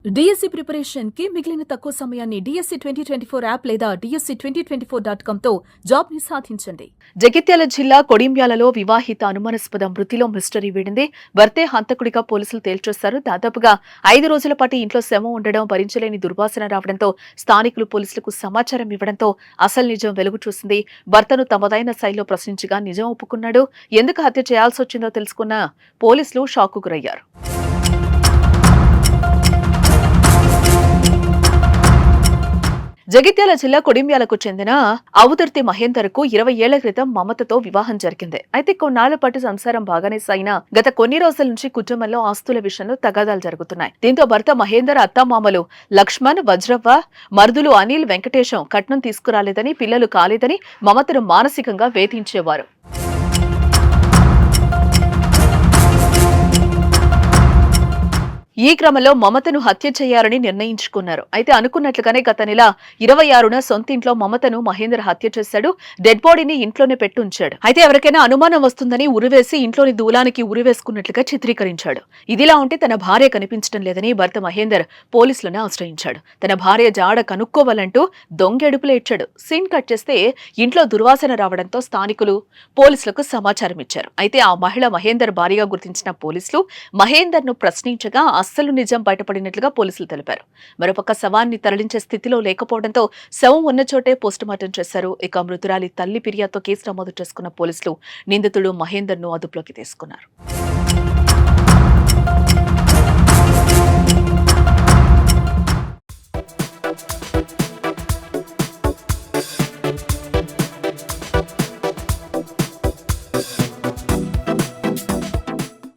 DSC preparation కి మిగిలిన తక్కువ సమయాన్ని డిఎస్సి 2024 యాప్ లేదా DSC2024.com తో జాబ్ ని సాధించండి. జగిత్యాల జిల్లా కొడిమ్యాలలో వివాహిత అనుమానాస్పద మృతిలో మిస్టరీ వీడింది. భర్తే హంతకుడిగా పోలీసులు తేల్చేశారు. దాదాపుగా 5 రోజుల పాటు ఇంట్లో శవం ఉండడం, భరించలేని దుర్వాసన రావడంతో స్థానికులు పోలీసులకు సమాచారం ఇవ్వడంతో అసలు నిజం వెలుగు చూసింది. భర్తను తమదైన శైలిలో ప్రశ్నించగా నిజం ఒప్పుకున్నాడు. ఎందుకు హత్య చేయాల్సి వచ్చిందో తెలుసుకున్న పోలీసులు షాక్కు గురయ్యారు. జగిత్యాల జిల్లా కొడిమ్యాలకు చెందిన అవుదుర్తి మహేందర్ కు 20 ఏళ్ల క్రితం మమతతో వివాహం జరిగింది. అయితే కొన్నాళ్ల పాటు సంసారం బాగానే సాగినా గత కొన్ని రోజుల నుంచి కుటుంబంలో ఆస్తుల విషయంలో తగాదాలు జరుగుతున్నాయి. దీంతో భర్త మహేందర్ అత్తామామలు లక్ష్మణ్, వజ్రవ్వ, మరుదులు అనిల్, వెంకటేశం కట్నం తీసుకురాలేదని, పిల్లలు కాలేదని మమతను మానసికంగా వేధించేవారు. ఈ క్రమంలో మమతను హత్య చేయాలని నిర్ణయించుకున్నారు. అయితే అనుకున్నట్లుగానే గత నెల 26న సొంతింట్లో మమతను మహేందర్ హత్య చేశాడు. డెడ్ బాడీని ఇంట్లోనే పెట్టుంచాడు. అయితే ఎవరికైనా అనుమానం వస్తుందని ఉరివేసి ఇంట్లోని దూలానికి ఉరివేసుకున్నట్లుగా చిత్రీకరించాడు. ఇదిలా ఉంటే తన భార్య కనిపించడం లేదని భర్త మహేందర్ పోలీసులను ఆశ్రయించాడు. తన భార్య జాడ కనుక్కోవాలంటూ దొంగెడుపులు ఇచ్చాడు. సీన్ కట్ చేస్తే ఇంట్లో దుర్వాసన రావడంతో స్థానికులు పోలీసులకు సమాచారం ఇచ్చారు. అయితే ఆ మహిళ మహేందర్ భార్యగా గుర్తించిన పోలీసులు మహేందర్ ను ప్రశ్నించగా అస్సలు నిజం బయటపడినట్లుగా పోలీసులు తెలిపారు. మరోపక్క శవాన్ని తరలించే స్థితిలో లేకపోవడంతో శవం ఉన్న చోటే పోస్టుమార్టం చేశారు. ఇక మృతురాలి తల్లి ఫిర్యాదుతో కేసు నమోదు చేసుకున్న పోలీసులు నిందితుడు మహేందర్ ను అదుపులోకి తీసుకున్నారు.